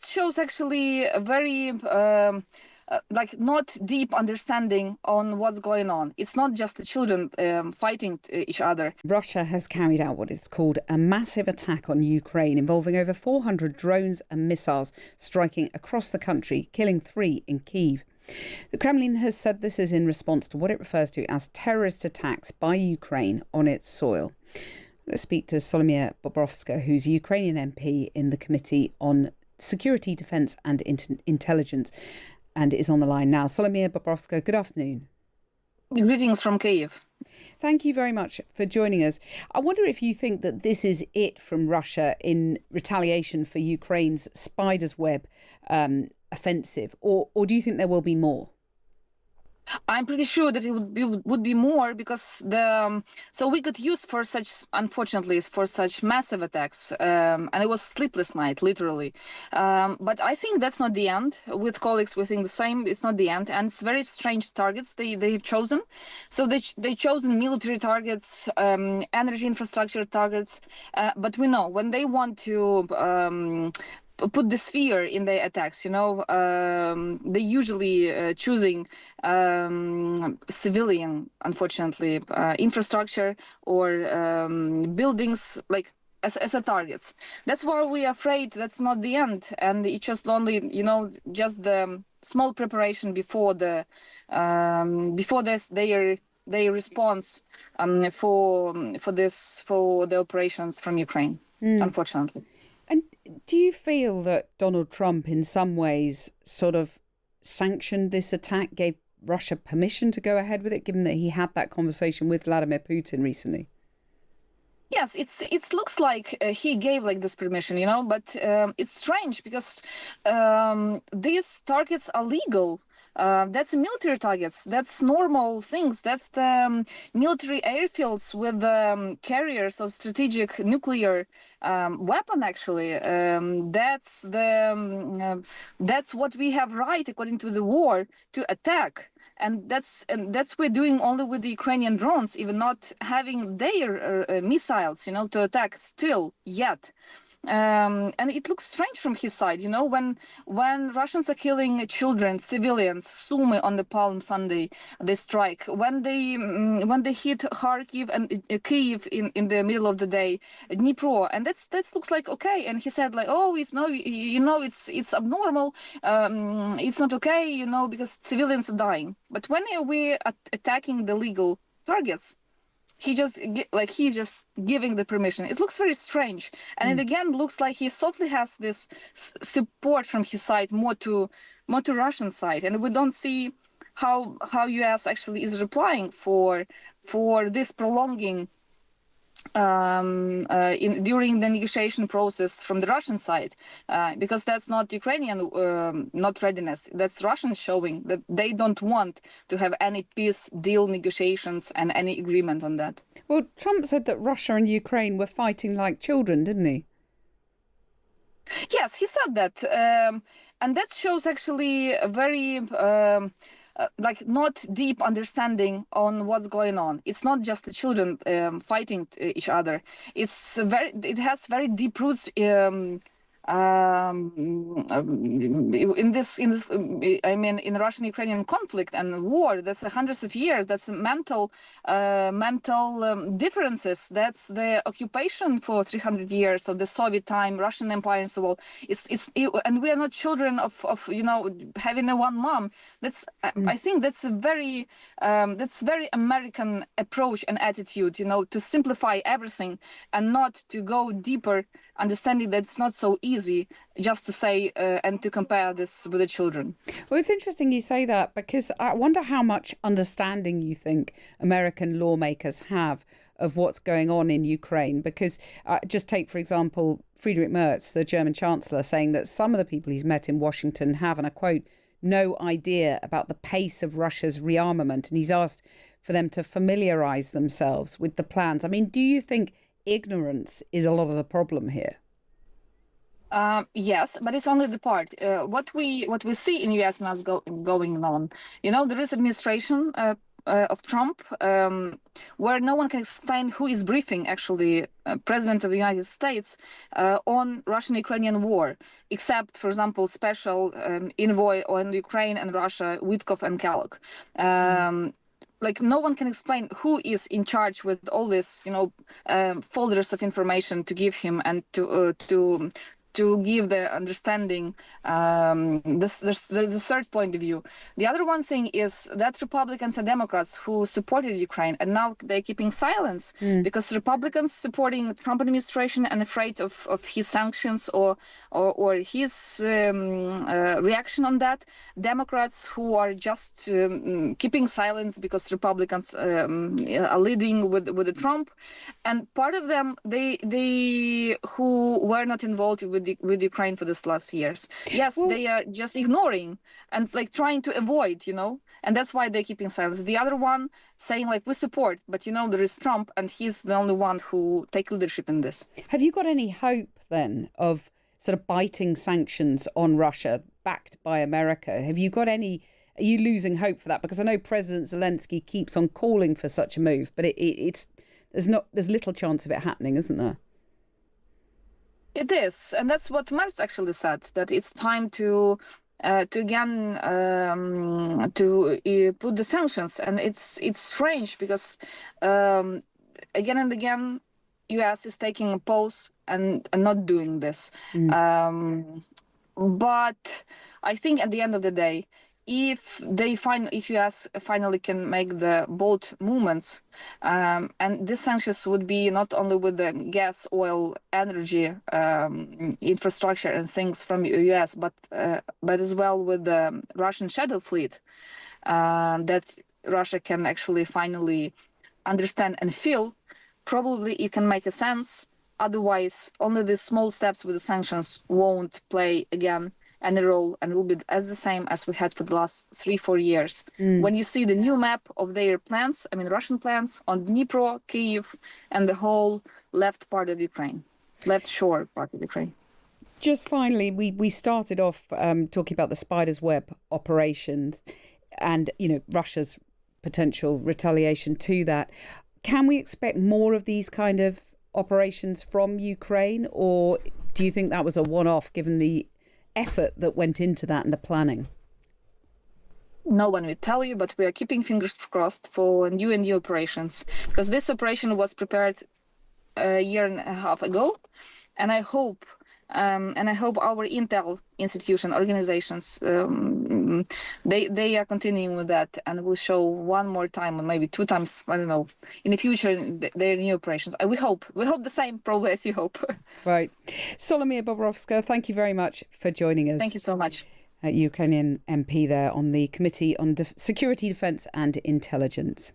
that shows actually a very not deep understanding on what's going on. It's not just the children fighting each other. Russia has carried out what is called a massive attack on Ukraine, involving over 400 drones and missiles striking across the country, killing 3 in Kyiv. The Kremlin has said this is in response to what it refers to as terrorist attacks by Ukraine on its soil. Let's speak to Solomiia Bobrovska, who's a Ukrainian MP in the Committee on Security, Defence and Intelligence, and is on the line now. Solomiia Bobrovska, good afternoon. Greetings from Kyiv. Thank you very much for joining us. I wonder if you think that this is it from Russia in retaliation for Ukraine's spider's web offensive, or do you think there will be more? I'm pretty sure that it would be more, because so we got used for such, unfortunately, for such massive attacks, and it was sleepless night, literally. But I think that's not the end. With colleagues, we think the same. It's not the end, and it's very strange targets they've chosen. So they chosen military targets, energy infrastructure targets. But we know when they want to put this fear in their attacks, they usually choosing civilian, unfortunately, infrastructure or buildings, like as a targets. That's why we're afraid that's not the end, and it's just only just the small preparation before their response for the operations from Ukraine, unfortunately. And do you feel that Donald Trump in some ways sort of sanctioned this attack, gave Russia permission to go ahead with it, given that he had that conversation with Vladimir Putin recently? Yes, it looks like he gave this permission, but it's strange because these targets are legal. That's military targets. That's normal things. That's the military airfields with carriers of strategic nuclear weapon. Actually, that's what we have right according to the war to attack. And that's we're doing only with the Ukrainian drones, even not having their missiles, to attack still yet. And it looks strange from his side, when Russians are killing children, civilians, Sumy on the Palm Sunday, they strike. When they hit Kharkiv and Kyiv in the middle of the day, Dnipro, and that looks like okay. And he said oh, it's no, it's abnormal, it's not okay, because civilians are dying. But when we're attacking the legal targets, he just giving the permission. It looks very strange, and it again looks like he softly has this support from his side more to Russian side, and we don't see how US actually is replying for this prolonging during the negotiation process from the Russian side, because that's not Ukrainian not readiness. That's Russian showing that they don't want to have any peace deal negotiations and any agreement on that. Well, Trump said that Russia and Ukraine were fighting like children, didn't he? Yes, he said that, and that shows actually a very not deep understanding on what's going on. It's not just the children fighting each other. It has very deep roots in Russian-Ukrainian conflict and war. That's hundreds of years. That's mental differences. That's the occupation for 300 years of the Soviet time, Russian Empire, and so on. And we are not children of having a one mom. I think that's a very American approach and attitude. To simplify everything and not to go deeper, understanding that it's not so easy just to say and to compare this with the children. Well, it's interesting you say that, because I wonder how much understanding you think American lawmakers have of what's going on in Ukraine. Because just take, for example, Friedrich Merz, the German Chancellor, saying that some of the people he's met in Washington have, and I quote, no idea about the pace of Russia's rearmament. And he's asked for them to familiarise themselves with the plans. I mean, do you think ignorance is a lot of the problem here? Yes, but it's only the part. What we see in US now going on. There is administration of Trump, where no one can explain who is briefing actually President of the United States on Russian-Ukrainian war, except, for example, special envoy on Ukraine and Russia, Witkov and Kellogg. Like no one can explain who is in charge with all this, folders of information to give him and to give the understanding, the third point of view. The other one thing is that Republicans and Democrats who supported Ukraine, and now they're keeping silence because Republicans supporting Trump administration and afraid of his sanctions or his reaction on that. Democrats who are just keeping silence because Republicans are leading with the Trump, and part of them they who were not involved with Ukraine for this last years. Yes, they are just ignoring and like trying to avoid, and that's why they're keeping silence. The other one saying like we support, but there is Trump and he's the only one who take leadership in this. Have you got any hope then of sort of biting sanctions on Russia backed by America? Are you losing hope for that? Because I know President Zelensky keeps on calling for such a move, but there's little chance of it happening, isn't there? It is, and that's what Merz actually said, that it's time to again to put the sanctions, and it's strange because again and again, U.S. is taking a pause and not doing this. But I think at the end of the day, if U.S. finally can make the bold movements, and these sanctions would be not only with the gas, oil, energy infrastructure and things from U.S., but as well with the Russian shadow fleet, that Russia can actually finally understand and feel. Probably it can make a sense. Otherwise, only the small steps with the sanctions won't play again any role and will be as the same as we had for the last 3-4 years. When you see the new map of their plans, Russian plans on Dnipro, Kyiv, and the whole left part of Ukraine, left shore part of Ukraine. Just finally, we started off talking about the spider's web operations and, Russia's potential retaliation to that. Can we expect more of these kind of operations from Ukraine, or do you think that was a one-off given the effort that went into that and the planning? No one will tell you, but we are keeping fingers crossed for new and new operations, because this operation was prepared a year and a half ago, and I hope our intel institution organizations they are continuing with that and will show one more time or maybe 2 times, I don't know, in the future their new operations. We hope the same probably as you hope. Right. Solomiia Bobrovska, thank you very much for joining us. Thank you so much. Ukrainian MP there on the Committee on Security, Defence and Intelligence.